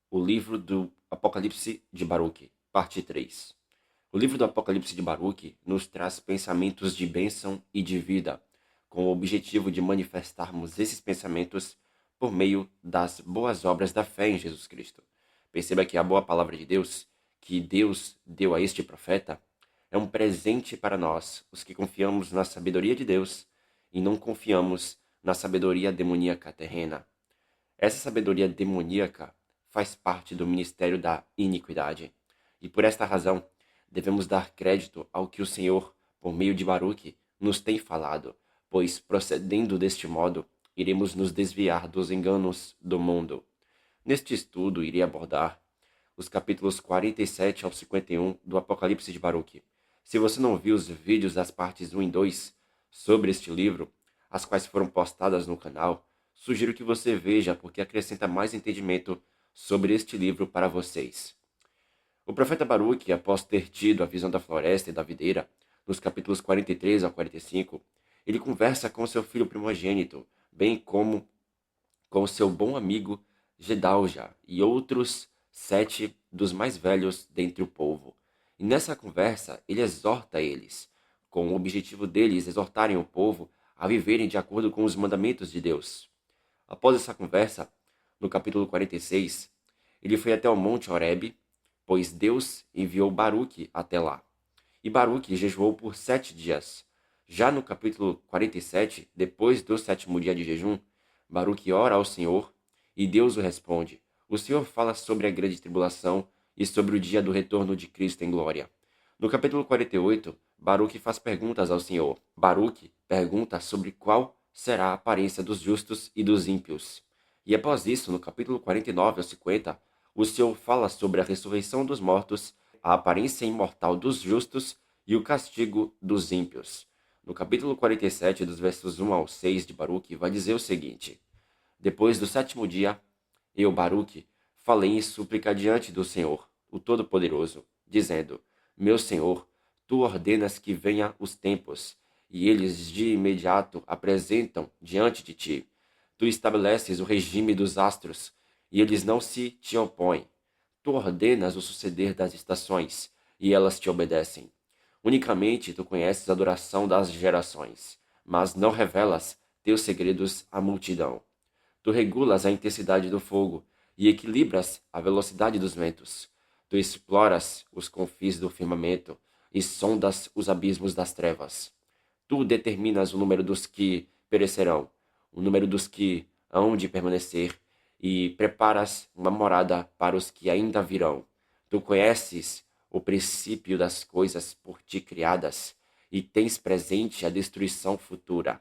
O livro do Apocalipse de Baruque, parte 3. O livro do Apocalipse de Baruque nos traz pensamentos de bênção e de vida, com o objetivo de manifestarmos esses pensamentos por meio das boas obras da fé em Jesus Cristo. Perceba que a boa palavra de Deus, que Deus deu a este profeta, é um presente para nós, os que confiamos na sabedoria de Deus e não confiamos na sabedoria demoníaca terrena. Essa sabedoria demoníaca faz parte do ministério da iniquidade. E por esta razão, devemos dar crédito ao que o Senhor, por meio de Baruque, nos tem falado, pois procedendo deste modo, iremos nos desviar dos enganos do mundo. Neste estudo, irei abordar os capítulos 47 ao 51 do Apocalipse de Baruque. Se você não viu os vídeos das partes 1 e 2 sobre este livro, as quais foram postadas no canal, sugiro que você veja porque acrescenta mais entendimento sobre este livro para vocês. O profeta Baruque, após ter tido a visão da floresta e da videira, nos capítulos 43 ao 45, ele conversa com seu filho primogênito, bem como com seu bom amigo Gedalja e outros 7 dos mais velhos dentre o povo. E nessa conversa ele exorta eles, com o objetivo deles exortarem o povo a viverem de acordo com os mandamentos de Deus. Após essa conversa, no capítulo 46, ele foi até o monte Horebe, pois Deus enviou Baruque até lá. E Baruque jejuou por 7 dias. Já no capítulo 47, depois do 7º dia de jejum, Baruque ora ao Senhor e Deus o responde. O Senhor fala sobre a grande tribulação e sobre o dia do retorno de Cristo em glória. No capítulo 48, Baruque faz perguntas ao Senhor. Baruque pergunta sobre qual será a aparência dos justos e dos ímpios. E após isso, no capítulo 49 ao 50, o Senhor fala sobre a ressurreição dos mortos, a aparência imortal dos justos e o castigo dos ímpios. No capítulo 47, dos versos 1 ao 6 de Baruque, vai dizer o seguinte: Depois do 7º dia, eu, Baruque, falei em súplica diante do Senhor, o Todo-Poderoso, dizendo: Meu Senhor, tu ordenas que venha os tempos, e eles de imediato apresentam diante de ti. Tu estabeleces o regime dos astros, e eles não se te opõem. Tu ordenas o suceder das estações, e elas te obedecem. Unicamente tu conheces a duração das gerações, mas não revelas teus segredos à multidão. Tu regulas a intensidade do fogo e equilibras a velocidade dos ventos. Tu exploras os confins do firmamento e sondas os abismos das trevas. Tu determinas o número dos que perecerão, o número dos que hão de permanecer, e preparas uma morada para os que ainda virão. Tu conheces o princípio das coisas por ti criadas, e tens presente a destruição futura.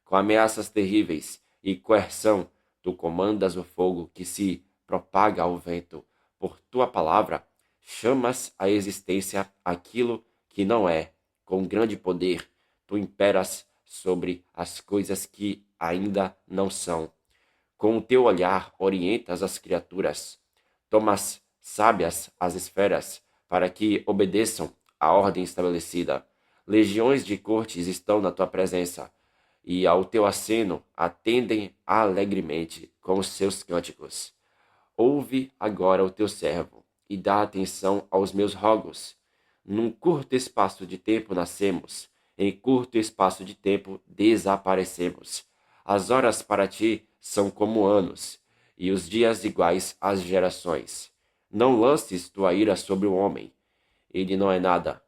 Com ameaças terríveis e coerção, tu comandas o fogo que se propaga ao vento. Por tua palavra, chamas à existência aquilo que não é. Com grande poder, tu imperas sobre as coisas que ainda não são. Com o teu olhar orientas as criaturas. Tomas sábias as esferas para que obedeçam à ordem estabelecida. Legiões de cortes estão na tua presença, e ao teu aceno atendem alegremente com os seus cânticos. Ouve agora o teu servo, e dá atenção aos meus rogos. Num curto espaço de tempo nascemos, em curto espaço de tempo desaparecemos. As horas para ti são como anos, e os dias iguais às gerações. Não lances tua ira sobre o homem, ele não é nada.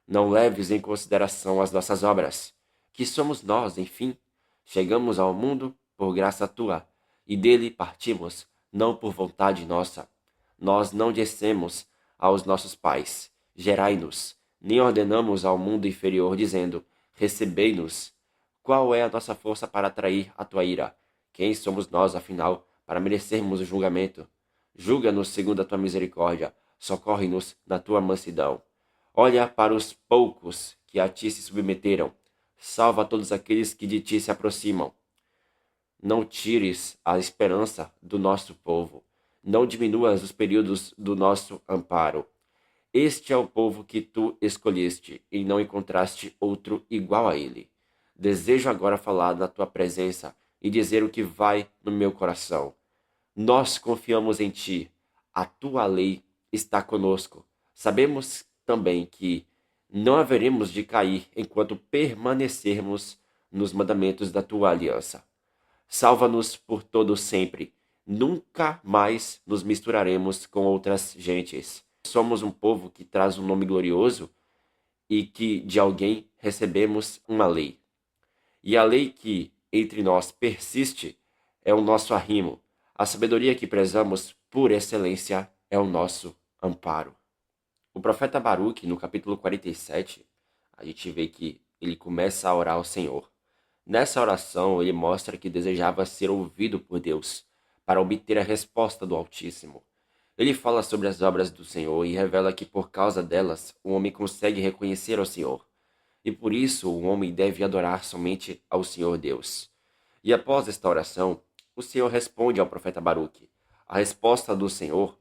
Não leves em consideração as nossas obras. Que somos nós, enfim? Chegamos ao mundo por graça tua, e dele partimos, não por vontade nossa. Nós não dissemos aos nossos pais: gerai-nos, nem ordenamos ao mundo inferior, dizendo: recebei-nos. Qual é a nossa força para atrair a tua ira? Quem somos nós, afinal, para merecermos o julgamento? Julga-nos segundo a tua misericórdia, socorre-nos na tua mansidão. Olha para os poucos que a ti se submeteram, salva todos aqueles que de ti se aproximam. Não tires a esperança do nosso povo, não diminuas os períodos do nosso amparo. Este é o povo que tu escolheste, e não encontraste outro igual a ele. Desejo agora falar na tua presença e dizer o que vai no meu coração. Nós confiamos em ti. a tua lei está conosco. Sabemos também que não haveremos de cair enquanto permanecermos nos mandamentos da tua aliança. Salva-nos por todo sempre. Nunca mais nos misturaremos com outras gentes. Somos um povo que traz um nome glorioso e que de alguém recebemos uma lei. E a lei que entre nós persiste é o nosso arrimo. A sabedoria que prezamos por excelência é o nosso amparo. O profeta Baruque, no capítulo 47, a gente vê que ele começa a orar ao Senhor. Nessa oração, ele mostra que desejava ser ouvido por Deus, para obter a resposta do Altíssimo. Ele fala sobre as obras do Senhor e revela que por causa delas, o homem consegue reconhecer ao Senhor. E por isso, o homem deve adorar somente ao Senhor Deus. E após esta oração, o Senhor responde ao profeta Baruque. A resposta do Senhor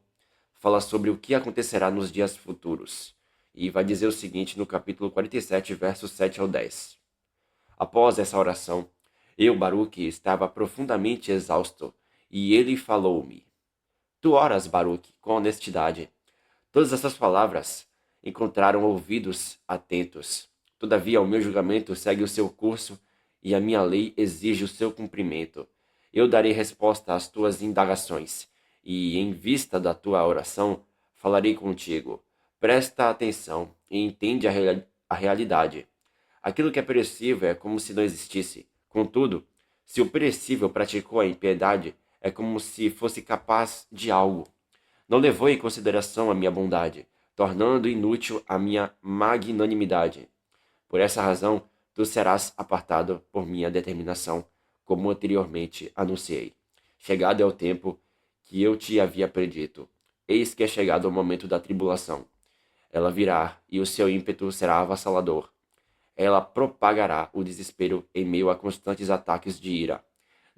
fala sobre o que acontecerá nos dias futuros. E vai dizer o seguinte no capítulo 47, versos 7 ao 10. Após essa oração, eu, Baruque, estava profundamente exausto, e ele falou-me: Tu oras, Baruque, com honestidade. Todas essas palavras encontraram ouvidos atentos. Todavia, o meu julgamento segue o seu curso, e a minha lei exige o seu cumprimento. Eu darei resposta às tuas indagações, e, em vista da tua oração, falarei contigo. Presta atenção e entende a realidade. Aquilo que é perecível é como se não existisse. Contudo, se o perecível praticou a impiedade, é como se fosse capaz de algo. Não levou em consideração a minha bondade, tornando inútil a minha magnanimidade. Por essa razão, tu serás apartado por minha determinação, como anteriormente anunciei. Chegado é o tempo que eu te havia predito. Eis que é chegado o momento da tribulação. Ela virá, e o seu ímpeto será avassalador. Ela propagará o desespero em meio a constantes ataques de ira.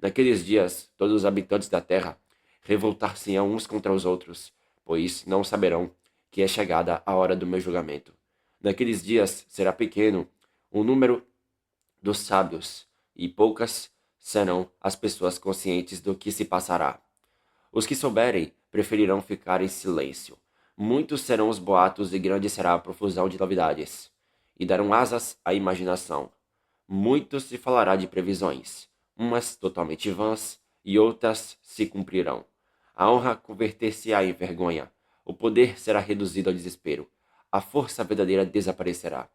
Naqueles dias, todos os habitantes da terra revoltar-se-ão uns contra os outros, pois não saberão que é chegada a hora do meu julgamento. Naqueles dias será pequeno o número dos sábios, e poucas serão as pessoas conscientes do que se passará. Os que souberem preferirão ficar em silêncio. Muitos serão os boatos e grande será a profusão de novidades, e darão asas à imaginação. Muito se falará de previsões, umas totalmente vãs e outras se cumprirão. A honra converter-se-á em vergonha, o poder será reduzido ao desespero, a força verdadeira desaparecerá.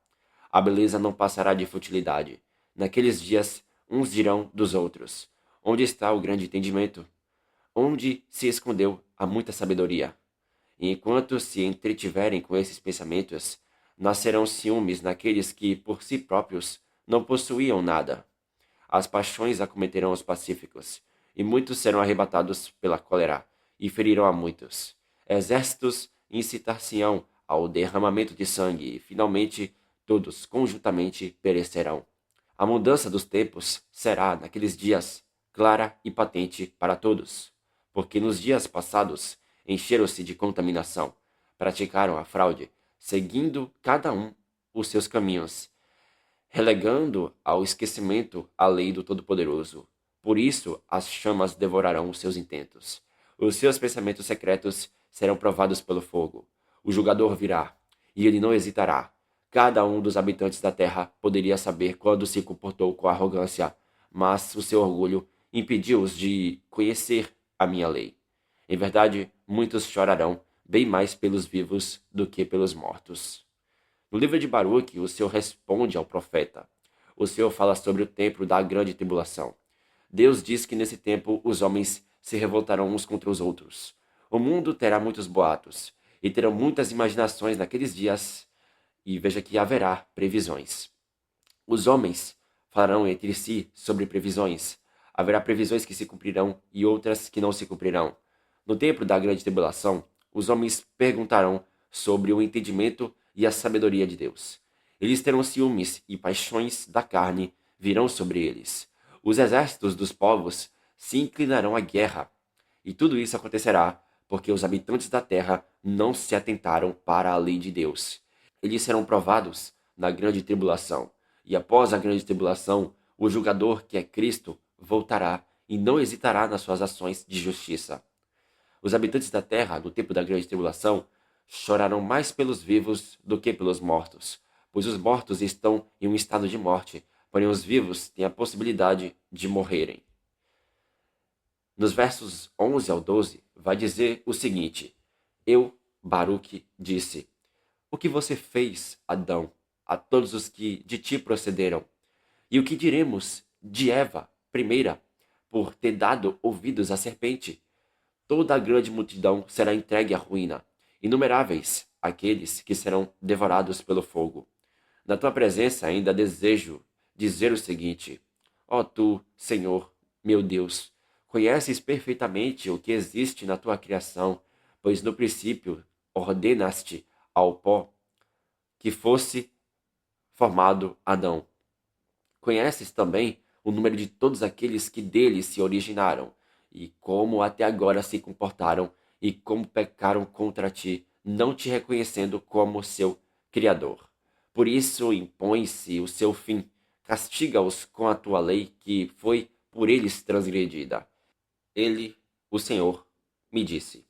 A beleza não passará de futilidade. Naqueles dias, uns dirão dos outros: Onde está o grande entendimento? Onde se escondeu a muita sabedoria? E enquanto se entretiverem com esses pensamentos, nascerão ciúmes naqueles que, por si próprios, não possuíam nada. As paixões acometerão os pacíficos, e muitos serão arrebatados pela cólera, e ferirão a muitos. Exércitos incitar-se-ão ao derramamento de sangue, e finalmente todos conjuntamente perecerão. A mudança dos tempos será, naqueles dias, clara e patente para todos, porque nos dias passados encheram-se de contaminação, praticaram a fraude, seguindo cada um os seus caminhos, relegando ao esquecimento a lei do Todo-Poderoso. Por isso as chamas devorarão os seus intentos. Os seus pensamentos secretos serão provados pelo fogo. O julgador virá, e ele não hesitará. Cada um dos habitantes da terra poderia saber quando se comportou com arrogância, mas o seu orgulho impediu-os de conhecer a minha lei. Em verdade, muitos chorarão, bem mais pelos vivos do que pelos mortos. No livro de Baruque, o Senhor responde ao profeta. O Senhor fala sobre o tempo da grande tribulação. Deus diz que nesse tempo os homens se revoltarão uns contra os outros. O mundo terá muitos boatos, e terão muitas imaginações naqueles dias, e veja que haverá previsões. Os homens falarão entre si sobre previsões. Haverá previsões que se cumprirão e outras que não se cumprirão. No tempo da grande tribulação, os homens perguntarão sobre o entendimento e a sabedoria de Deus. Eles terão ciúmes e paixões da carne virão sobre eles. Os exércitos dos povos se inclinarão à guerra. E tudo isso acontecerá porque os habitantes da terra não se atentaram para a lei de Deus. Eles serão provados na grande tribulação. E após a grande tribulação, o julgador, que é Cristo, voltará e não hesitará nas suas ações de justiça. Os habitantes da terra, no tempo da grande tribulação, chorarão mais pelos vivos do que pelos mortos, pois os mortos estão em um estado de morte, porém os vivos têm a possibilidade de morrerem. Nos versos 11 ao 12, vai dizer o seguinte: Eu, Baruque, disse: O que você fez, Adão, a todos os que de ti procederam? E o que diremos de Eva, primeira, por ter dado ouvidos à serpente? Toda a grande multidão será entregue à ruína, inumeráveis aqueles que serão devorados pelo fogo. Na tua presença ainda desejo dizer o seguinte: Ó tu, Senhor, meu Deus, conheces perfeitamente o que existe na tua criação, pois no princípio ordenaste ao pó que fosse formado Adão. Conheces também o número de todos aqueles que dele se originaram, e como até agora se comportaram, e como pecaram contra ti, não te reconhecendo como seu Criador. Por isso impõe-se o seu fim, castiga-os com a tua lei que foi por eles transgredida. Ele, o Senhor, me disse.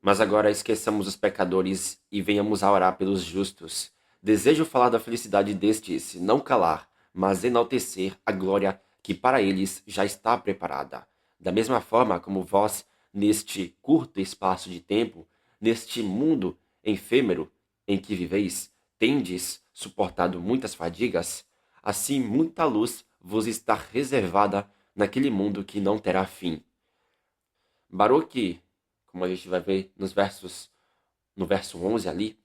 Mas agora esqueçamos os pecadores e venhamos a orar pelos justos. Desejo falar da felicidade destes, não calar, mas enaltecer a glória que para eles já está preparada. Da mesma forma como vós, neste curto espaço de tempo, neste mundo efêmero em que viveis, tendes suportado muitas fadigas, assim muita luz vos está reservada naquele mundo que não terá fim. Baruque, como a gente vai ver no verso 11 ali,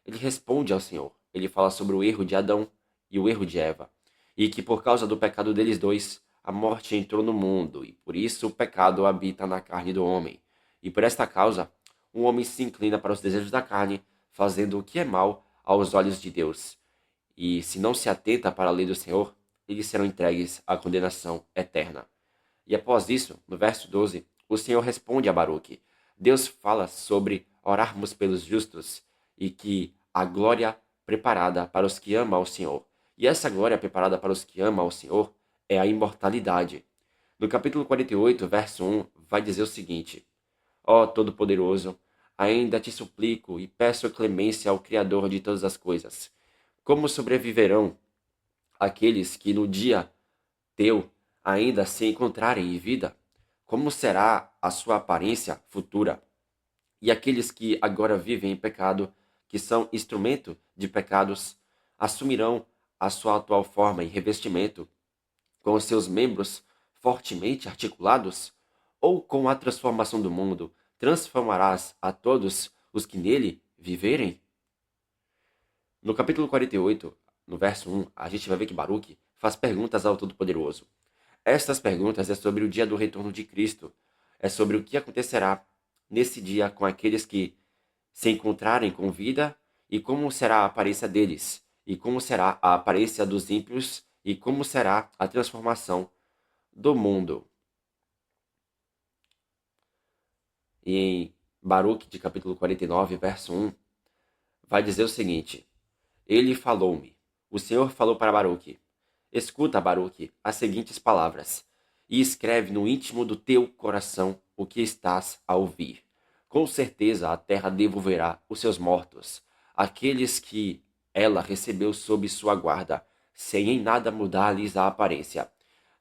ele responde ao Senhor. Ele fala sobre o erro de Adão e o erro de Eva, e que por causa do pecado deles dois, a morte entrou no mundo, e por isso o pecado habita na carne do homem. E por esta causa, o homem se inclina para os desejos da carne, fazendo o que é mal aos olhos de Deus. E se não se atenta para a lei do Senhor, eles serão entregues à condenação eterna. E após isso, no verso 12, o Senhor responde a Baruque. Deus fala sobre orarmos pelos justos e que a glória preparada para os que amam ao Senhor. E essa glória preparada para os que amam ao Senhor é a imortalidade. No capítulo 48, verso 1, vai dizer o seguinte: Ó Todo-Poderoso, ainda te suplico e peço clemência ao Criador de todas as coisas. Como sobreviverão aqueles que no dia teu ainda se encontrarem em vida? Como será a sua aparência futura? E aqueles que agora vivem em pecado, que são instrumento de pecados, assumirão a sua atual forma e revestimento, com os seus membros fortemente articulados? Ou com a transformação do mundo, transformarás a todos os que nele viverem? No capítulo 48, no verso 1, a gente vai ver que Baruque faz perguntas ao Todo-Poderoso. Estas perguntas é sobre o dia do retorno de Cristo, é sobre o que acontecerá nesse dia com aqueles que se encontrarem com vida e como será a aparência deles, e como será a aparência dos ímpios e como será a transformação do mundo. E em Baruque, de capítulo 49, verso 1, vai dizer o seguinte: Ele falou-me. O Senhor falou para Baruque: Escuta, Baruque, as seguintes palavras, e escreve no íntimo do teu coração o que estás a ouvir. Com certeza a terra devolverá os seus mortos, aqueles que ela recebeu sob sua guarda, sem em nada mudar-lhes a aparência.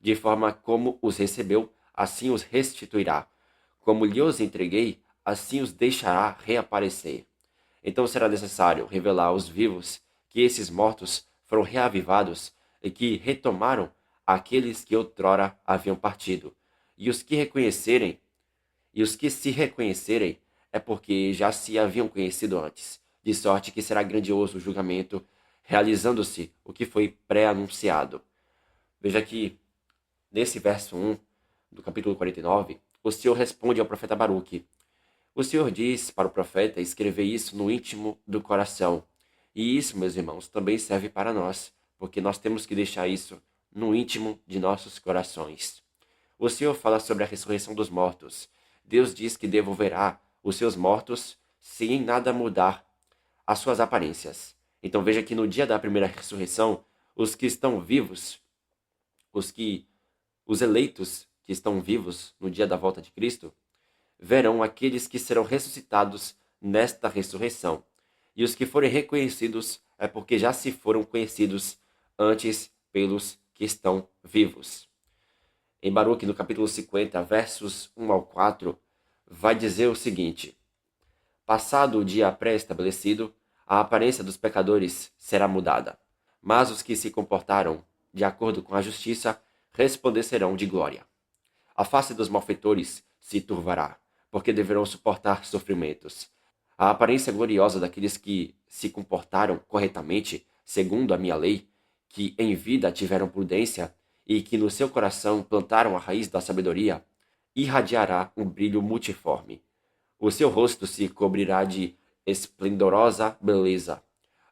De forma como os recebeu, assim os restituirá. Como lhe os entreguei, assim os deixará reaparecer. Então será necessário revelar aos vivos que esses mortos foram reavivados e que retomaram aqueles que outrora haviam partido. E os que reconhecerem, e os que se reconhecerem, é porque já se haviam conhecido antes, de sorte que será grandioso o julgamento, realizando-se o que foi pré-anunciado. Veja que, nesse verso 1 do capítulo 49, o Senhor responde ao profeta Baruque. O Senhor diz para o profeta escrever isso no íntimo do coração. E isso, meus irmãos, também serve para nós, porque nós temos que deixar isso no íntimo de nossos corações. O Senhor fala sobre a ressurreição dos mortos. Deus diz que devolverá os seus mortos sem em nada mudar as suas aparências. Então veja que no dia da primeira ressurreição, os que estão vivos, os eleitos que estão vivos no dia da volta de Cristo, verão aqueles que serão ressuscitados nesta ressurreição. E os que forem reconhecidos é porque já se foram conhecidos antes pelos que estão vivos. Em Baruque, no capítulo 50, versos 1 ao 4, vai dizer o seguinte: Passado o dia pré-estabelecido, a aparência dos pecadores será mudada, mas os que se comportaram de acordo com a justiça resplandecerão de glória. A face dos malfeitores se turvará, porque deverão suportar sofrimentos. A aparência gloriosa daqueles que se comportaram corretamente, segundo a minha lei, que em vida tiveram prudência e que no seu coração plantaram a raiz da sabedoria, irradiará um brilho multiforme. O seu rosto se cobrirá de esplendorosa beleza.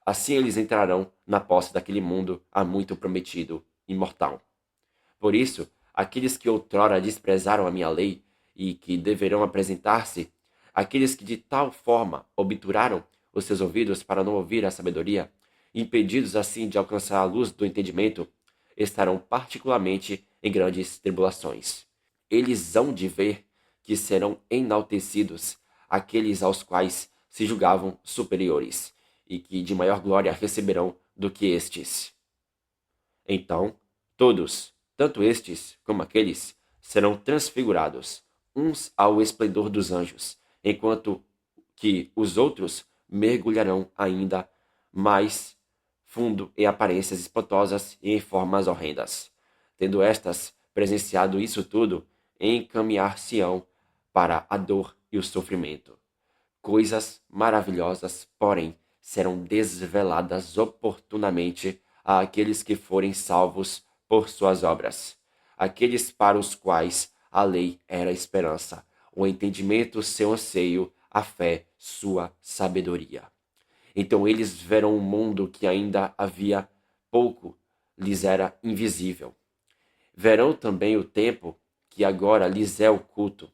Assim eles entrarão na posse daquele mundo há muito prometido, imortal. Por isso, aqueles que outrora desprezaram a minha lei e que deverão apresentar-se, aqueles que de tal forma obturaram os seus ouvidos para não ouvir a sabedoria, impedidos assim de alcançar a luz do entendimento, estarão particularmente em grandes tribulações. Eles hão de ver que serão enaltecidos aqueles aos quais se julgavam superiores, e que de maior glória receberão do que estes. Então, todos, tanto estes como aqueles, serão transfigurados, uns ao esplendor dos anjos, enquanto que os outros mergulharão ainda mais fundo em aparências espantosas e em formas horrendas. Tendo estas presenciado isso tudo, encaminhar-se-ão para a dor e o sofrimento. Coisas maravilhosas, porém, serão desveladas oportunamente àqueles que forem salvos por suas obras, aqueles para os quais a lei era a esperança, o entendimento seu anseio, a fé sua sabedoria. Então eles verão um mundo que ainda havia pouco lhes era invisível. Verão também o tempo que agora lhes é oculto.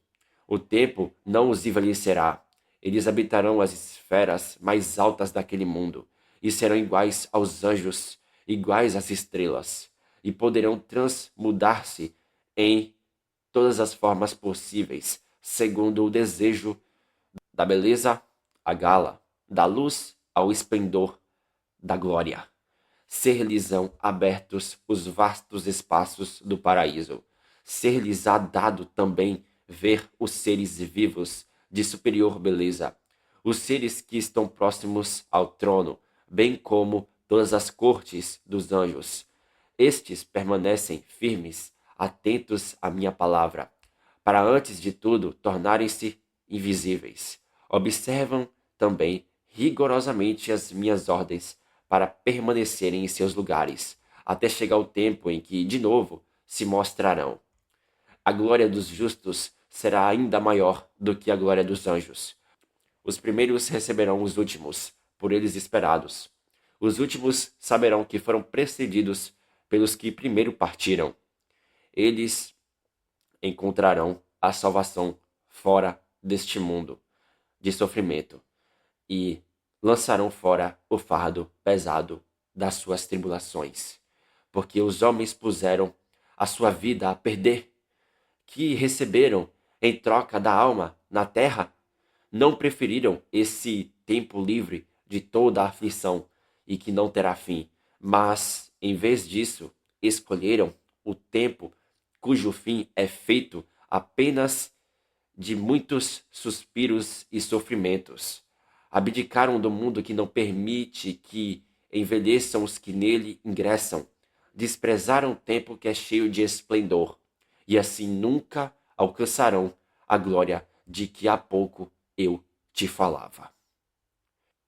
O tempo não os envelhecerá. Eles habitarão as esferas mais altas daquele mundo e serão iguais aos anjos, iguais às estrelas, e poderão transmudar-se em todas as formas possíveis, segundo o desejo da beleza à gala, da luz ao esplendor da glória. Ser-lhes-ão abertos os vastos espaços do paraíso. Ser-lhes-á dado também ver os seres vivos de superior beleza, os seres que estão próximos ao trono, bem como todas as cortes dos anjos. Estes permanecem firmes, atentos à minha palavra, para antes de tudo tornarem-se invisíveis. Observam também rigorosamente as minhas ordens para permanecerem em seus lugares, até chegar o tempo em que, de novo, se mostrarão. A glória dos justos será ainda maior do que a glória dos anjos. Os primeiros receberão os últimos, por eles esperados. Os últimos saberão que foram precedidos pelos que primeiro partiram. Eles encontrarão a salvação fora deste mundo de sofrimento e lançarão fora o fardo pesado das suas tribulações, porque os homens puseram a sua vida a perder, que receberam em troca da alma na terra, não preferiram esse tempo livre de toda a aflição e que não terá fim, mas, em vez disso, escolheram o tempo cujo fim é feito apenas de muitos suspiros e sofrimentos. Abdicaram do mundo que não permite que envelheçam os que nele ingressam. Desprezaram o tempo que é cheio de esplendor, e assim nunca alcançarão a glória de que há pouco eu te falava.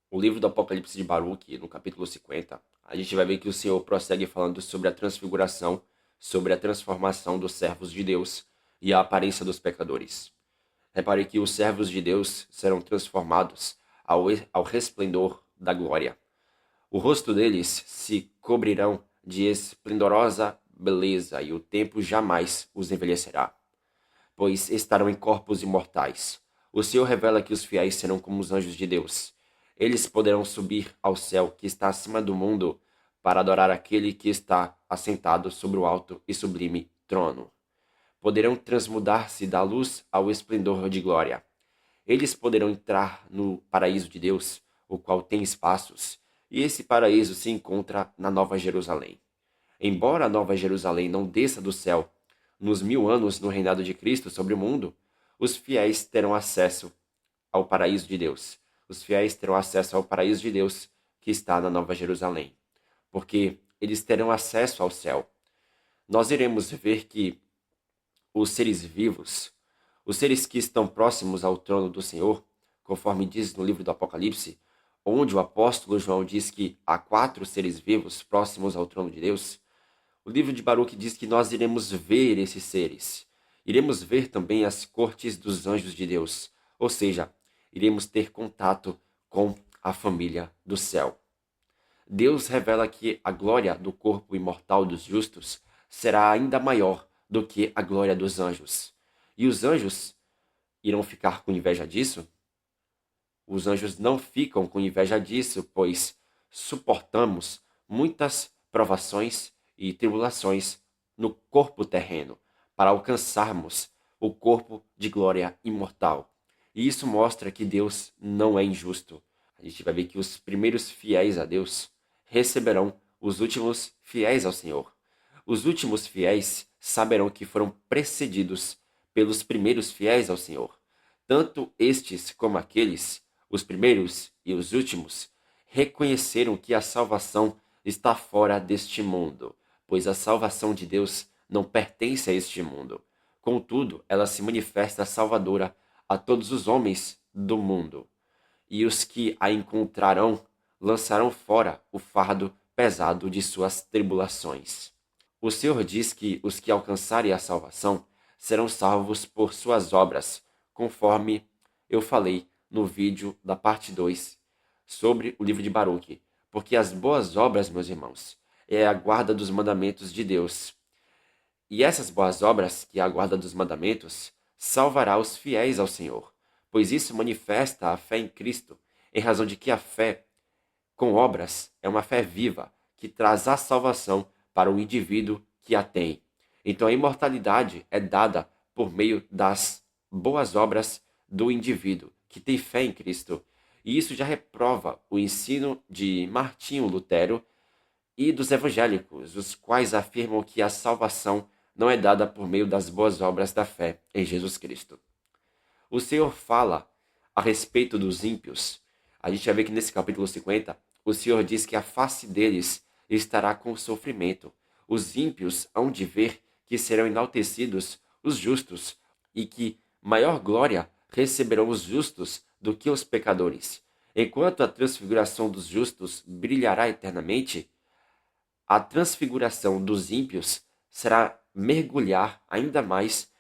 O livro do Apocalipse de Baruque, no capítulo 50, a gente vai ver que o Senhor prossegue falando sobre a transfiguração, sobre a transformação dos servos de Deus e a aparência dos pecadores. Repare que os servos de Deus serão transformados ao resplendor da glória. O rosto deles se cobrirão de esplendorosa beleza e o tempo jamais os envelhecerá, pois estarão em corpos imortais. O Senhor revela que os fiéis serão como os anjos de Deus. Eles poderão subir ao céu que está acima do mundo para adorar aquele que está assentado sobre o alto e sublime trono. poderão transmudar-se da luz ao esplendor de glória. Eles poderão entrar no paraíso de Deus, o qual tem espaços, e esse paraíso se encontra na Nova Jerusalém. Embora a Nova Jerusalém não desça do céu, nos 1000 anos no reinado de Cristo sobre o mundo, os fiéis terão acesso ao paraíso de Deus. Os fiéis terão acesso ao paraíso de Deus que está na Nova Jerusalém, porque eles terão acesso ao céu. Nós iremos ver que os seres vivos, os seres que estão próximos ao trono do Senhor, conforme diz no livro do Apocalipse, onde o apóstolo João diz que há 4 seres vivos próximos ao trono de Deus, o livro de Baruque diz que nós iremos ver esses seres. Iremos ver também as cortes dos anjos de Deus, ou seja, iremos ter contato com a família do céu. Deus revela que a glória do corpo imortal dos justos será ainda maior do que a glória dos anjos. E os anjos irão ficar com inveja disso? Os anjos não ficam com inveja disso, pois suportamos muitas provações e tribulações no corpo terreno para alcançarmos o corpo de glória imortal. E isso mostra que Deus não é injusto. A gente vai ver que os primeiros fiéis a Deus receberão os últimos fiéis ao Senhor. Os últimos fiéis saberão que foram precedidos pelos primeiros fiéis ao Senhor. Tanto estes como aqueles, os primeiros e os últimos, reconheceram que a salvação está fora deste mundo, pois a salvação de Deus não pertence a este mundo. Contudo, ela se manifesta salvadora a todos os homens do mundo. E os que a encontrarão lançarão fora o fardo pesado de suas tribulações. O Senhor diz que os que alcançarem a salvação serão salvos por suas obras, conforme eu falei no vídeo da parte 2 sobre o livro de Baruque. Porque as boas obras, meus irmãos, é a guarda dos mandamentos de Deus. E essas boas obras, que é a guarda dos mandamentos, salvará os fiéis ao Senhor, pois isso manifesta a fé em Cristo, em razão de que a fé com obras é uma fé viva, que traz a salvação para o indivíduo que a tem. Então a imortalidade é dada por meio das boas obras do indivíduo que tem fé em Cristo. E isso já reprova o ensino de Martinho Lutero e dos evangélicos, os quais afirmam que a salvação não é dada por meio das boas obras da fé em Jesus Cristo. O Senhor fala a respeito dos ímpios. A gente vai ver que nesse capítulo 50, o Senhor diz que a face deles estará com sofrimento. Os ímpios hão de ver que serão enaltecidos os justos e que maior glória receberão os justos do que os pecadores. Enquanto a transfiguração dos justos brilhará eternamente, a transfiguração dos ímpios será mergulhar ainda mais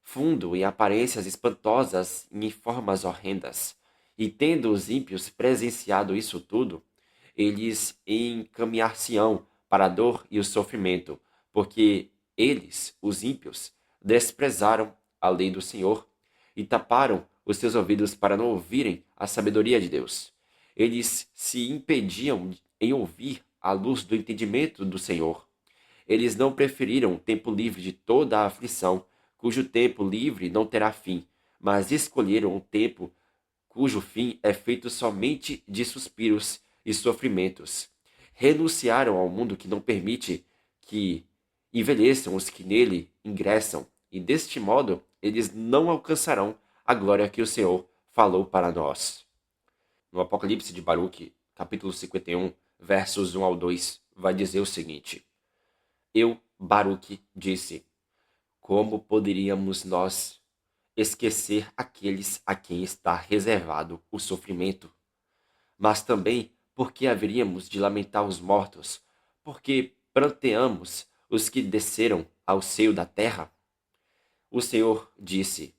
fundo em aparências espantosas e em formas horrendas. E tendo os ímpios presenciado isso tudo, eles encaminhar-se-ão para a dor e o sofrimento, porque eles, os ímpios, desprezaram a lei do Senhor e taparam os seus ouvidos para não ouvirem a sabedoria de Deus. Eles se impediam em ouvir a luz do entendimento do Senhor. Eles não preferiram o tempo livre de toda a aflição, cujo tempo livre não terá fim, mas escolheram um tempo cujo fim é feito somente de suspiros e sofrimentos. Renunciaram ao mundo que não permite que envelheçam os que nele ingressam, e deste modo eles não alcançarão a glória que o Senhor falou para nós. No Apocalipse de Baruque, capítulo 51, versos 1 ao 2, vai dizer o seguinte: Eu, Baruque, disse: como poderíamos nós esquecer aqueles a quem está reservado o sofrimento? Mas também porque haveríamos de lamentar os mortos, porque pranteamos os que desceram ao seio da terra? O Senhor disse: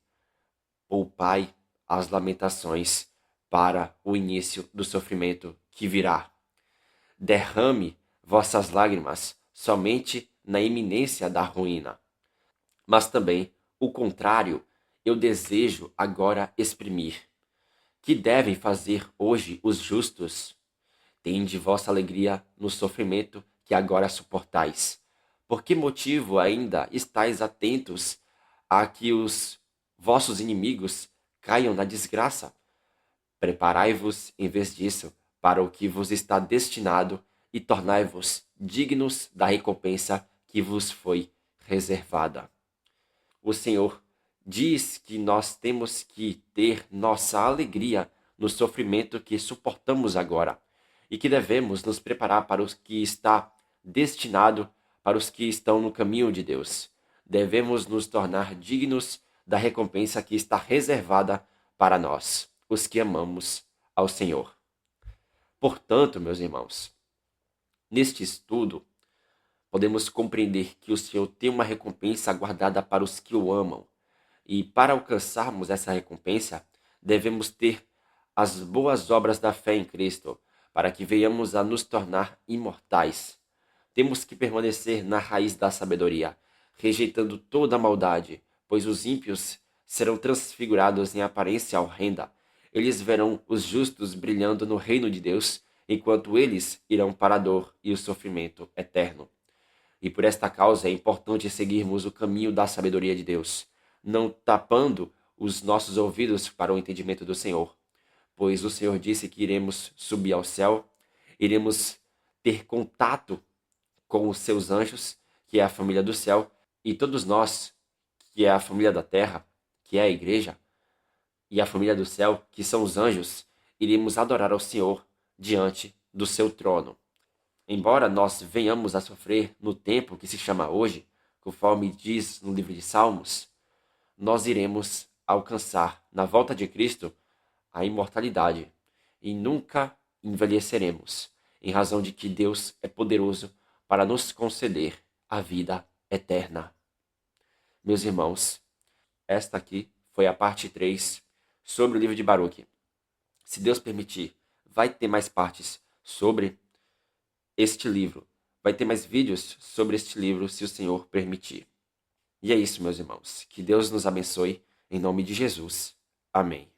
poupai as lamentações para o início do sofrimento que virá. Derrame vossas lágrimas somente na iminência da ruína. Mas também o contrário eu desejo agora exprimir. Que devem fazer hoje os justos? Tende vossa alegria no sofrimento que agora suportais. Por que motivo ainda estáis atentos a que os vossos inimigos caiam na desgraça. Preparai-vos, em vez disso, para o que vos está destinado e tornai-vos dignos da recompensa que vos foi reservada. O Senhor diz que nós temos que ter nossa alegria no sofrimento que suportamos agora e que devemos nos preparar para os que está destinado para os que estão no caminho de Deus. Devemos nos tornar dignos da recompensa que está reservada para nós, os que amamos ao Senhor. Portanto, meus irmãos, neste estudo, podemos compreender que o Senhor tem uma recompensa guardada para os que o amam. E para alcançarmos essa recompensa, devemos ter as boas obras da fé em Cristo, para que venhamos a nos tornar imortais. Temos que permanecer na raiz da sabedoria, rejeitando toda a maldade, pois os ímpios serão transfigurados em aparência horrenda. Eles verão os justos brilhando no reino de Deus, enquanto eles irão para a dor e o sofrimento eterno. E por esta causa é importante seguirmos o caminho da sabedoria de Deus, não tapando os nossos ouvidos para o entendimento do Senhor. Pois o Senhor disse que iremos subir ao céu, iremos ter contato com os seus anjos, que é a família do céu, e todos nós, que é a família da terra, que é a igreja, e a família do céu, que são os anjos, iremos adorar ao Senhor diante do seu trono. Embora nós venhamos a sofrer no tempo que se chama hoje, conforme diz no livro de Salmos, nós iremos alcançar, na volta de Cristo, a imortalidade e nunca envelheceremos, em razão de que Deus é poderoso para nos conceder a vida eterna. Meus irmãos, esta aqui foi a parte 3 sobre o livro de Baruque. Se Deus permitir, vai ter mais partes sobre este livro. Vai ter mais vídeos sobre este livro, se o Senhor permitir. E é isso, meus irmãos. Que Deus nos abençoe, em nome de Jesus. Amém.